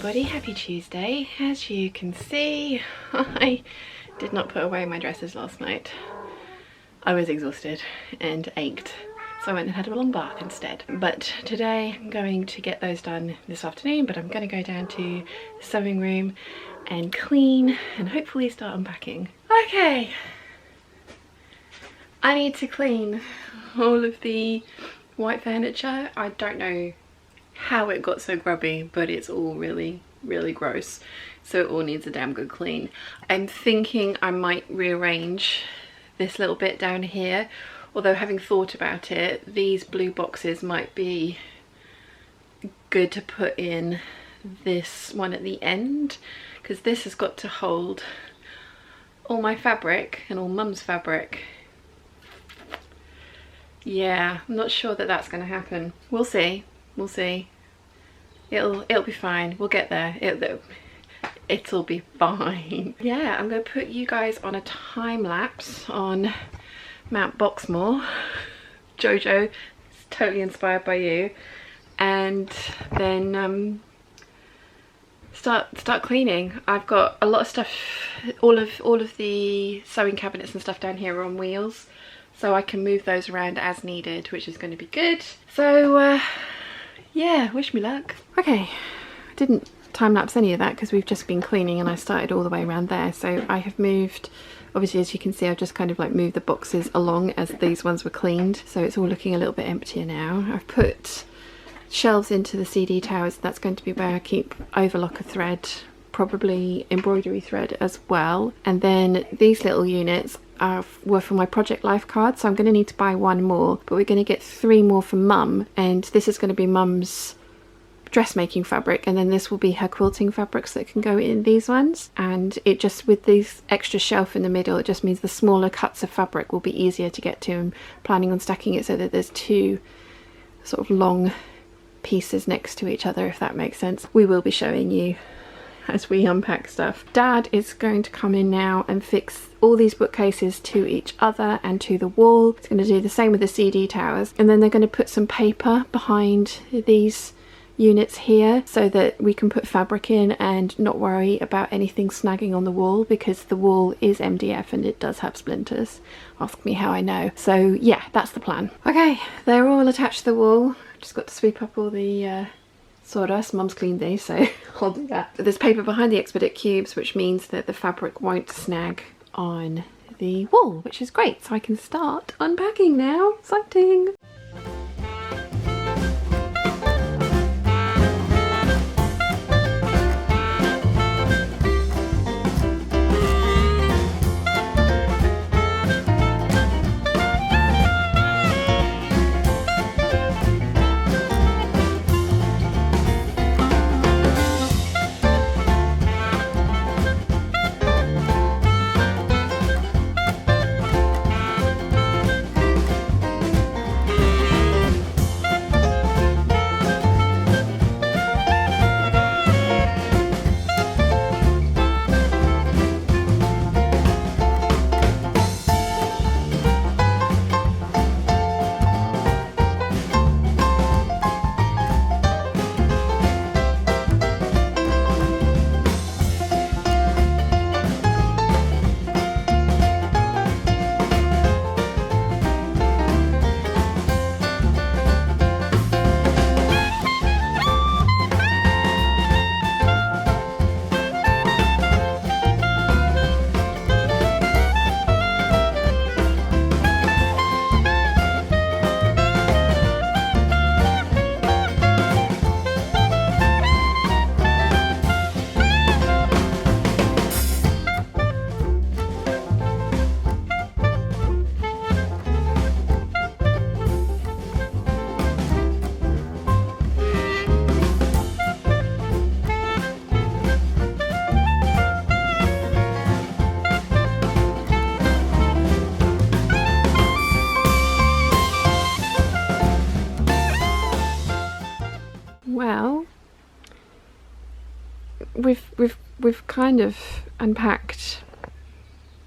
everybody, happy Tuesday. As you can see, I did not put away my dresses last night. I was exhausted and ached, so I went and had a long bath instead. But today I'm going to get those done this afternoon, but I'm going to go down to the sewing room and clean and hopefully start unpacking. Okay, I need to clean all of the white furniture. I don't know how it got so grubby, but it's all really gross, so it all needs a damn good clean. I'm thinking I might rearrange this little bit down here, although having thought about it, these blue boxes might be good to put in this one at the end, because this has got to hold all my fabric and all Mum's fabric. Yeah, I'm not sure that that's going to happen. We'll see. We'll see. It'll be fine. We'll get there. It'll be fine. Yeah, I'm going to put you guys on a time lapse on Mount Boxmoor. Jojo, it's totally inspired by you. And then start cleaning. I've got a lot of stuff. All of the sewing cabinets and stuff down here are on wheels, so I can move those around as needed, which is going to be good. So yeah, wish me luck. Okay, I didn't time lapse any of that because we've just been cleaning and I started all the way around there. So I have moved, obviously as you can see, I've just kind of like moved the boxes along as these ones were cleaned, so it's all looking a little bit emptier now. I've put shelves into the CD towers. That's going to be where I keep overlocker thread, probably embroidery thread as well. And then these little units were for my project life card, so I'm going to need to buy one more, but we're going to get 3 more for Mum, and this is going to be Mum's dressmaking fabric, and then this will be her quilting fabrics that can go in these ones. And it just, with these extra shelf in the middle, it just means the smaller cuts of fabric will be easier to get to. I'm planning on stacking it so that there's 2 sort of long pieces next to each other, if that makes sense. We will be showing you as we unpack stuff. Dad is going to come in now and fix all these bookcases to each other and to the wall. He's going to do the same with the CD towers, and then they're going to put some paper behind these units here so that we can put fabric in and not worry about anything snagging on the wall, because the wall is MDF and it does have splinters. Ask me how I know. So yeah, that's the plan. Okay, they're all attached to the wall. Just got to sweep up all the sawdust. Mum's cleaned these, so I'll do that. There's paper behind the Expedit cubes, which means that the fabric won't snag on the wall, which is great. So I can start unpacking now. Exciting! Well, we've kind of unpacked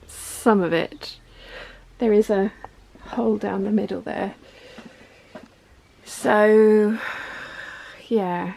some of it. There is a hole down the middle there. So yeah,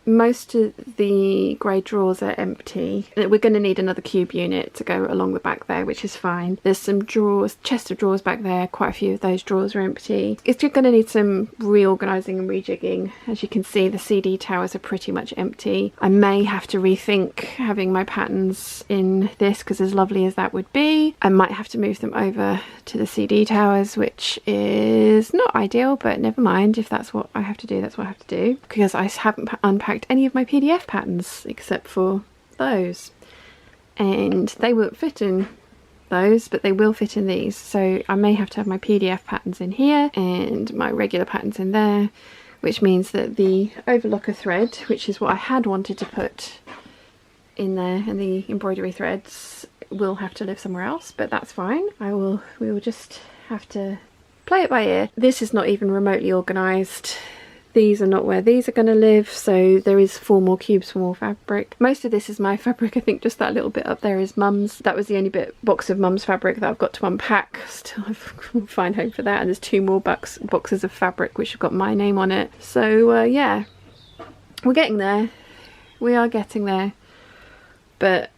most of the grey drawers are empty. We're going to need another cube unit to go along the back there, which is fine. There's some drawers, chest of drawers back there. Quite a few of those drawers are empty. It's just going to need some reorganising and rejigging. As you can see, the CD towers are pretty much empty. I may have to rethink having my patterns in this, because as lovely as that would be, I might have to move them over to the CD towers, which is not ideal, but never mind. If that's what I have to do, that's what I have to do, because I haven't unpacked any of my PDF patterns except for those, and they won't fit in those, but they will fit in these. So I may have to have my PDF patterns in here and my regular patterns in there, which means that the overlocker thread, which is what I had wanted to put in there, and the embroidery threads, will have to live somewhere else, but that's fine. We will just have to play it by ear. This is not even remotely organised. These are not where these are going to live, so there is 4 more cubes for more fabric. Most of this is my fabric. I think just that little bit up there is Mum's. That was the only box of Mum's fabric that I've got to unpack. Still have to find home for that, and there's 2 more boxes of fabric which have got my name on it. So yeah, we're getting there. We are getting there, but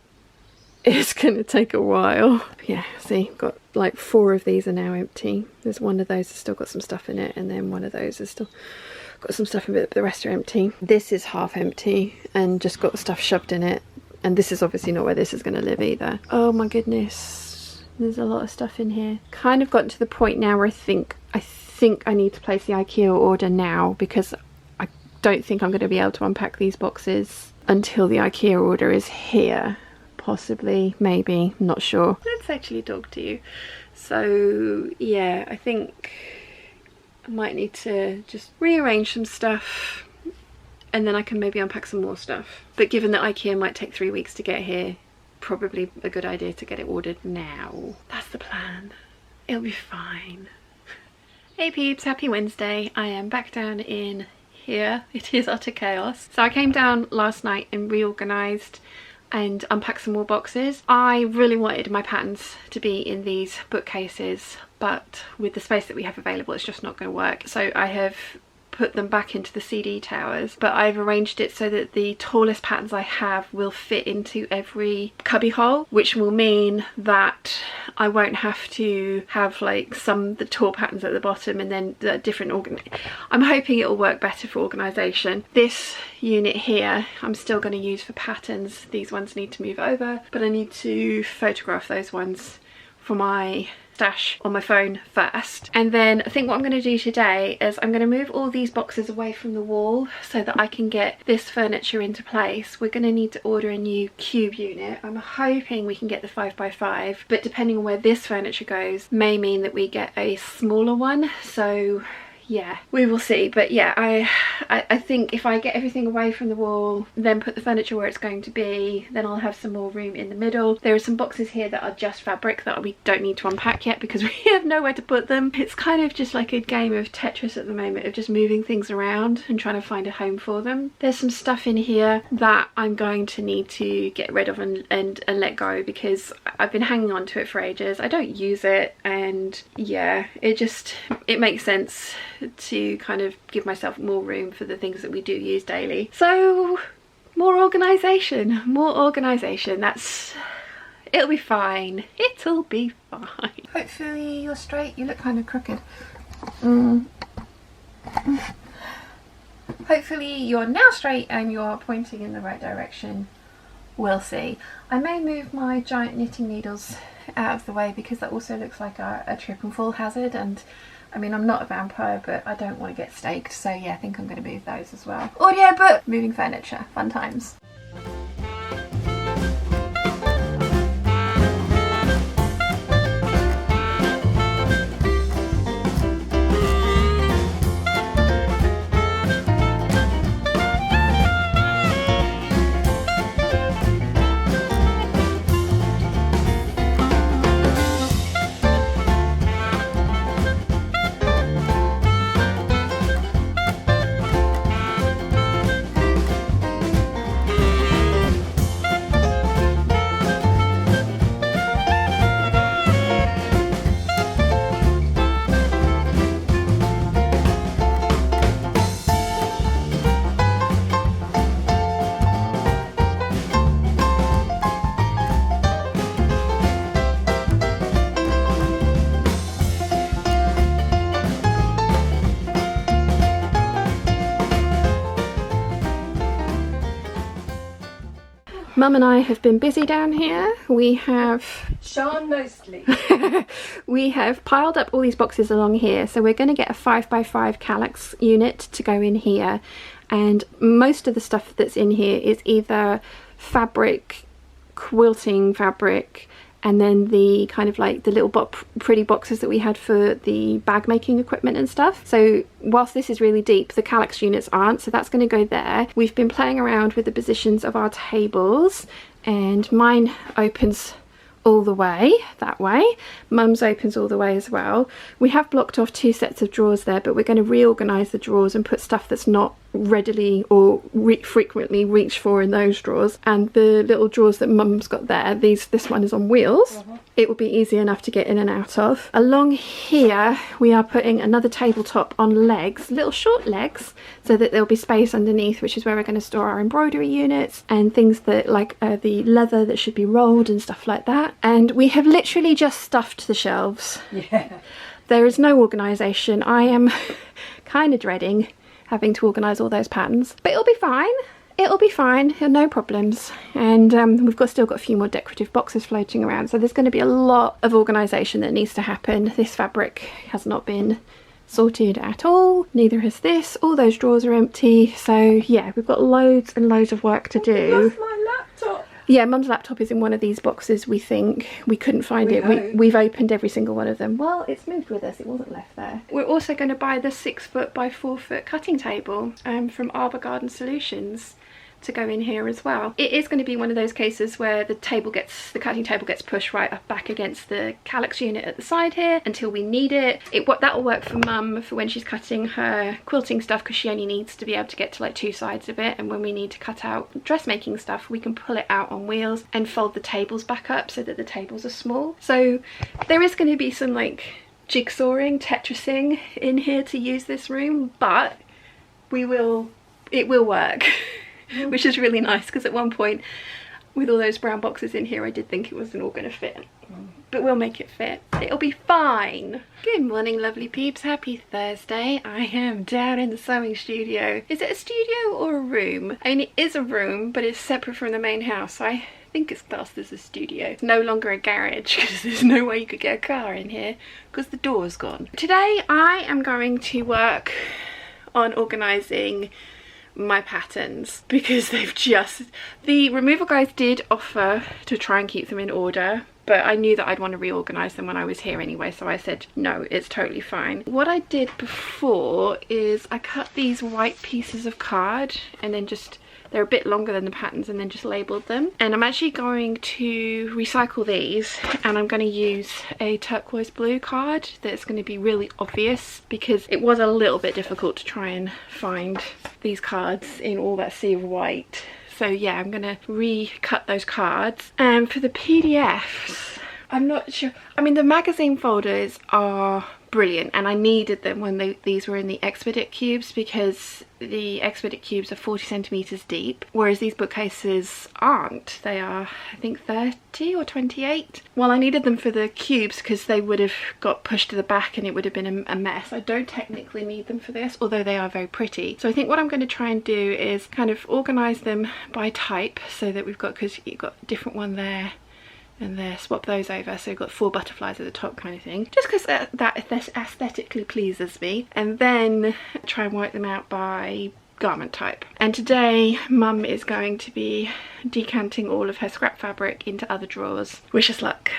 it's going to take a while. Yeah, see, got like 4 of these are now empty. There's one of those that's still got some stuff in it, and then one of those is still got some stuff in it, but the rest are empty. This is half empty and just got stuff shoved in it, and this is obviously not where this is going to live either. Oh my goodness, there's a lot of stuff in here. Kind of gotten to the point now where I think I need to place the Ikea order now, because I don't think I'm going to be able to unpack these boxes until the Ikea order is here. Possibly, maybe, not sure. Let's actually talk to you. So yeah, I think I might need to just rearrange some stuff, and then I can maybe unpack some more stuff. But given that Ikea might take 3 weeks to get here, probably a good idea to get it ordered now. That's the plan. It'll be fine. Hey peeps, happy Wednesday. I am back down in here. It is utter chaos. So I came down last night and reorganised and unpack some more boxes. I really wanted my patterns to be in these bookcases, but with the space that we have available, it's just not going to work. So I have put them back into the CD towers, but I've arranged it so that the tallest patterns I have will fit into every cubby hole, which will mean that I won't have to have like the tall patterns at the bottom and then the different I'm hoping it'll work better for organisation. This unit here I'm still going to use for patterns. These ones need to move over, but I need to photograph those ones for my stash on my phone first. And then I think what I'm going to do today is I'm going to move all these boxes away from the wall so that I can get this furniture into place. We're going to need to order a new cube unit. I'm hoping we can get the 5x5, but depending on where this furniture goes may mean that we get a smaller one. So yeah, we will see. But yeah, I think if I get everything away from the wall, then put the furniture where it's going to be, then I'll have some more room in the middle. There are some boxes here that are just fabric that we don't need to unpack yet because we have nowhere to put them. It's kind of just like a game of Tetris at the moment, of just moving things around and trying to find a home for them. There's some stuff in here that I'm going to need to get rid of and let go, because I've been hanging on to it for ages. I don't use it, and yeah, it makes sense to kind of give myself more room for the things that we do use daily. So more organisation. It'll be fine. It'll be fine. Hopefully you're straight. You look kind of crooked. Hopefully you're now straight and you're pointing in the right direction. We'll see. I may move my giant knitting needles out of the way because that also looks like a trip and fall hazard, and I mean, I'm not a vampire, but I don't want to get staked, so yeah, I think I'm going to move those as well. Audiobook! Moving furniture. Fun times. Mum and I have been busy down here. We have Sean mostly. we have piled up all these boxes along here, so we're going to get a 5x5 calyx unit to go in here, and most of the stuff that's in here is either fabric, quilting fabric, and then the kind of like the little pretty boxes that we had for the bag making equipment and stuff. So whilst this is really deep, the calyx units aren't, so that's going to go there. We've been playing around with the positions of our tables, and mine opens all the way that way. Mum's opens all the way as well. We have blocked off 2 sets of drawers there, but we're going to reorganize the drawers and put stuff that's not readily or frequently reached for in those drawers. And the little drawers that Mum's got there, this one is on wheels. It will be easy enough to get in and out of. Along here we are putting another tabletop on legs, little short legs, so that there'll be space underneath, which is where we're going to store our embroidery units and things that like the leather that should be rolled and stuff like that. And we have literally just stuffed the shelves. Yeah. There is no organisation. I am kind of dreading having to organise all those patterns, but it'll be fine. It'll be fine, no problems. And we've still got a few more decorative boxes floating around, so there's going to be a lot of organisation that needs to happen. This fabric has not been sorted at all, neither has this. All those drawers are empty, so yeah, we've got loads and loads of work to do. I lost my laptop. Yeah, Mum's laptop is in one of these boxes, we think. We couldn't find it. We've opened every single one of them. Well, it's moved with us, it wasn't left there. We're also going to buy the 6-foot by 4-foot cutting table from Arbor Garden Solutions to go in here as well. It is going to be one of those cases where the cutting table gets pushed right up back against the calyx unit at the side here until we need it. That'll work for Mum for when she's cutting her quilting stuff, because she only needs to be able to get to like 2 sides of it, and when we need to cut out dressmaking stuff we can pull it out on wheels and fold the tables back up so that the tables are small. So there is going to be some like jigsawing, Tetrising in here to use this room, but it will work. Which is really nice, because at one point with all those brown boxes in here I did think it wasn't all going to fit, but we'll make it fit. It'll be fine. Good morning lovely peeps, happy Thursday. I am down in the sewing studio. Is it a studio or a room? I mean, it is a room, but it's separate from the main house, so I think it's classed as a studio. It's no longer a garage, because there's no way you could get a car in here because the door's gone. Today I am going to work on organising my patterns, because the removal guys did offer to try and keep them in order, but I knew that I'd want to reorganize them when I was here anyway, so I said no, it's totally fine. What I did before is I cut these white pieces of card, and then they're a bit longer than the patterns, and then just labelled them. And I'm actually going to recycle these, and I'm going to use a turquoise blue card that's going to be really obvious, because it was a little bit difficult to try and find these cards in all that sea of white. So yeah, I'm going to recut those cards. And for the PDFs, I'm not sure. I mean, the magazine folders are brilliant, and I needed them when these were in the Expedit cubes, because the Expedit cubes are 40 centimeters deep, whereas these bookcases aren't. They are, I think, 30 or 28. Well, I needed them for the cubes because they would have got pushed to the back and it would have been a mess. I don't technically need them for this, although they are very pretty. So I think what I'm going to try and do is kind of organize them by type, so that we've got, because you've got a different one there and there, swap those over, so you've got 4 butterflies at the top kind of thing, just because that aesthetically pleases me, and then try and work them out by garment type. And today Mum is going to be decanting all of her scrap fabric into other drawers. Wish us luck.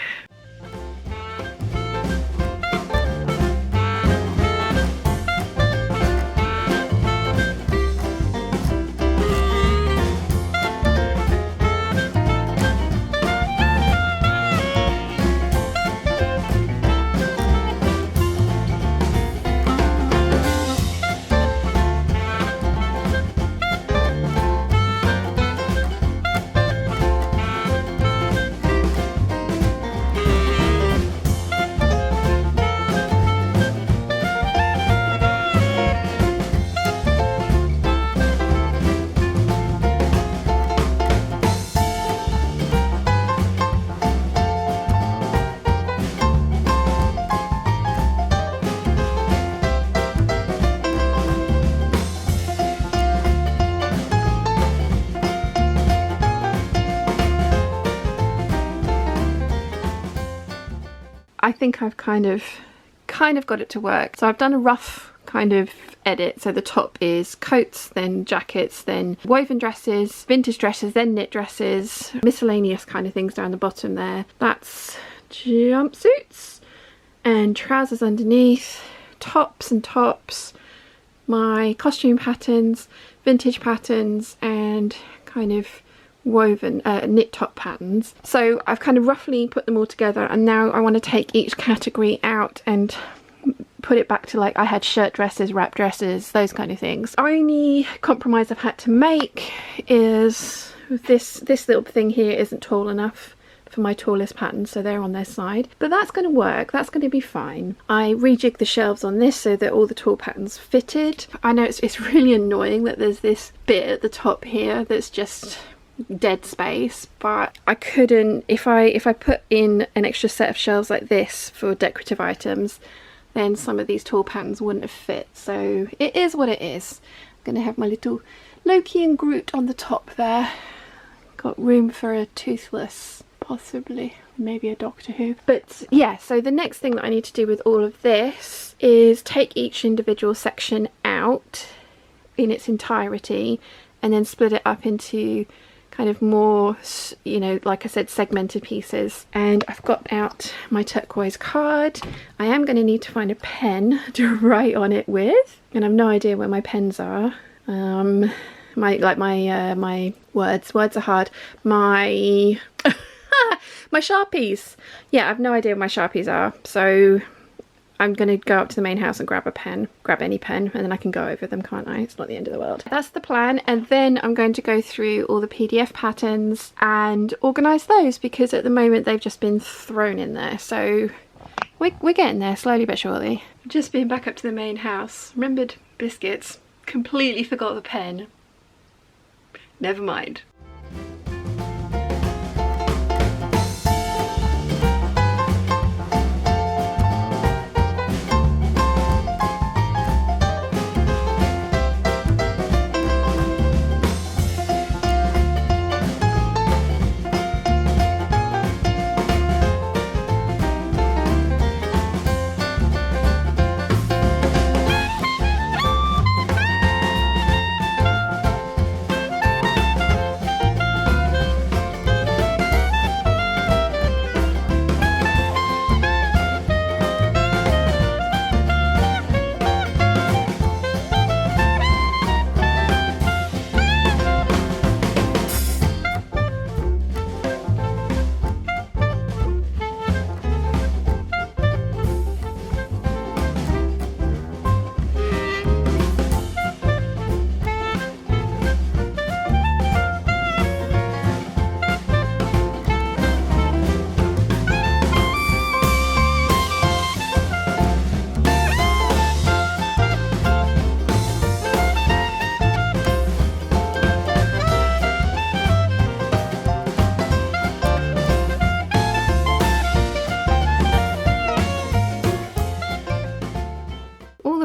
I think I've kind of got it to work. So I've done a rough kind of edit. So the top is coats, then jackets, then woven dresses, vintage dresses, then knit dresses, miscellaneous kind of things down the bottom there. That's jumpsuits and trousers underneath, tops and tops, my costume patterns, vintage patterns, and kind of woven knit top patterns. So I've kind of roughly put them all together, and now I want to take each category out and put it back to, like, I had shirt dresses, wrap dresses, those kind of things. Only compromise I've had to make is this little thing here isn't tall enough for my tallest patterns, so they're on their side, but that's going to work. That's going to be fine. I rejigged the shelves on this so that all the tall patterns fitted. I know it's really annoying that there's this bit at the top here that's just dead space, but I couldn't, if I put in an extra set of shelves like this for decorative items, then some of these tall patterns wouldn't have fit. So it is what it is. I'm gonna have my little Loki and Groot on the top there. Got room for a Toothless, possibly, maybe a Doctor Who. But yeah, so the next thing that I need to do with all of this is take each individual section out in its entirety and then split it up into kind of more, you know, like I said, segmented pieces. And I've got out my turquoise card. I am going to need to find a pen to write on it with, and I've no idea where my pens are. My words are hard. My my Sharpies. Yeah, I've no idea where my Sharpies are, so I'm going to go up to the main house and grab a pen, grab any pen, and then I can go over them, can't I? It's not the end of the world. That's the plan. And then I'm going to go through all the PDF patterns and organise those, because at the moment they've just been thrown in there. So we're getting there slowly but surely. Just been back up to the main house. Remembered biscuits. Completely forgot the pen. Never mind.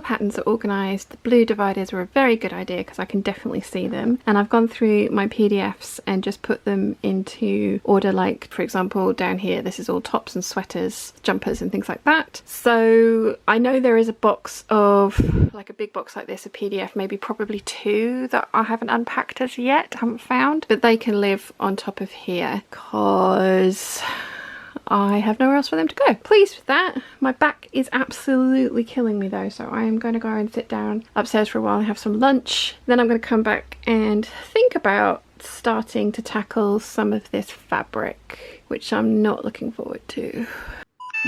Patterns are organised. The blue dividers were a very good idea because I can definitely see them, and I've gone through my PDFs and just put them into order. Like, for example, down here this is all tops and sweaters, jumpers and things like that. So I know there is a box of, like a big box like this, a PDF, maybe probably two that I haven't unpacked as yet, haven't found, but they can live on top of here because I have nowhere else for them to go. Pleased with that. My back is absolutely killing me though, so I am going to go and sit down upstairs for a while and have some lunch. Then I'm going to come back and think about starting to tackle some of this fabric, which I'm not looking forward to.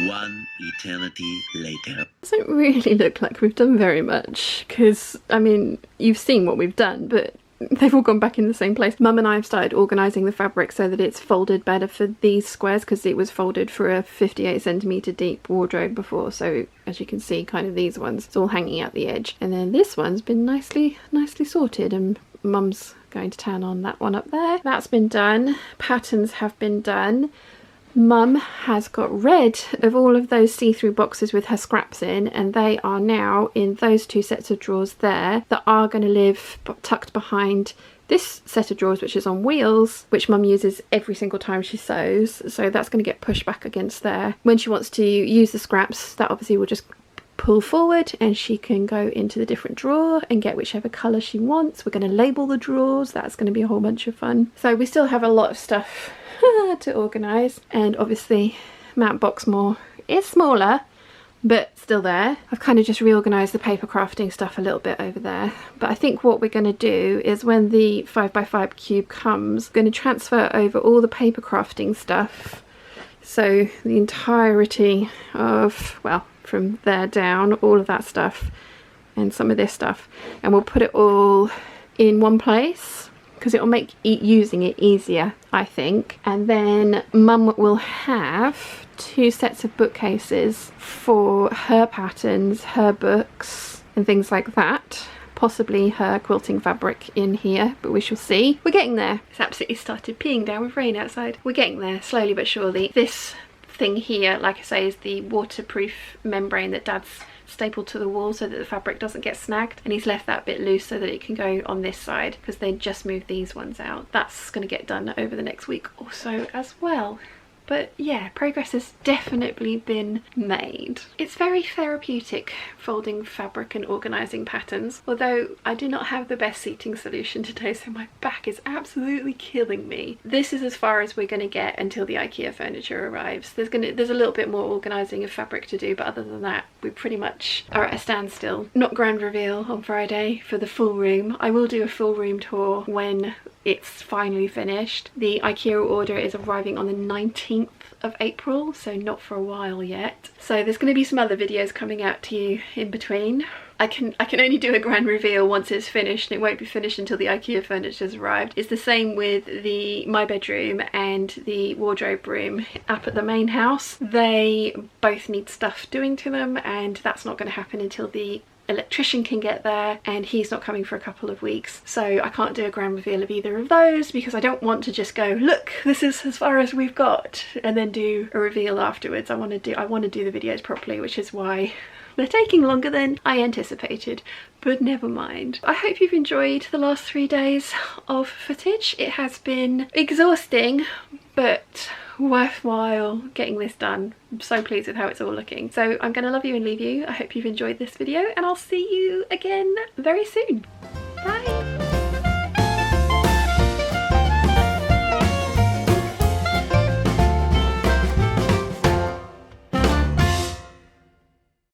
One eternity later. Doesn't really look like we've done very much, because I mean, you've seen what we've done, but they've all gone back in the same place. Mum and I have started organising the fabric so that it's folded better for these squares, because it was folded for a 58cm deep wardrobe before. So as you can see, kind of these ones, it's all hanging out the edge. And then this one's been nicely sorted, and Mum's going to town on that one up there. That's been done. Patterns have been done. Mum has got rid of all of those see-through boxes with her scraps in, and they are now in those 2 sets of drawers there that are going to live tucked behind this set of drawers, which is on wheels, which Mum uses every single time she sews. So that's going to get pushed back against there. When she wants to use the scraps, that obviously will just pull forward and she can go into the different drawer and get whichever colour she wants. We're going to label the drawers. That's going to be a whole bunch of fun. So we still have a lot of stuff to organise, and obviously Mount Boxmoor is smaller but still there. I've kind of just reorganised the paper crafting stuff a little bit over there, but I think what we're going to do is when the 5x5 cube comes, I'm going to transfer over all the paper crafting stuff, so the entirety of, well, from there down, all of that stuff and some of this stuff, and we'll put it all in one place because it will make using it easier, I think. And then Mum will have 2 sets of bookcases for her patterns, her books and things like that. Possibly her quilting fabric in here, but we shall see. We're getting there. It's absolutely started peeing down with rain outside. We're getting there slowly but surely. This thing here, like I say, is the waterproof membrane that Dad's stapled to the wall so that the fabric doesn't get snagged, and he's left that bit loose so that it can go on this side because they just moved these ones out. That's going to get done over the next week or so as well. But yeah, progress has definitely been made. It's very therapeutic folding fabric and organising patterns, although I do not have the best seating solution today, so my back is absolutely killing me. This is as far as we're going to get until the Ikea furniture arrives. There's a little bit more organising of fabric to do, but other than that we pretty much are at a standstill. Not grand reveal on Friday for the full room. I will do a full room tour when it's finally finished. The Ikea order is arriving on the 19th of April, so not for a while yet. So there's going to be some other videos coming out to you in between. I can only do a grand reveal once it's finished, and it won't be finished until the Ikea furniture's arrived. It's the same with my bedroom and the wardrobe room up at the main house. They both need stuff doing to them, and that's not going to happen until the electrician can get there, and he's not coming for a couple of weeks, so I can't do a grand reveal of either of those because I don't want to just go, look, this is as far as we've got, and then do a reveal afterwards. I want to do the videos properly, which is why they're taking longer than I anticipated, but never mind. I hope you've enjoyed the last 3 days of footage. It has been exhausting, but worthwhile getting this done. I'm so pleased with how it's all looking. So I'm gonna love you and leave you. I hope you've enjoyed this video, and I'll see you again very soon. Bye.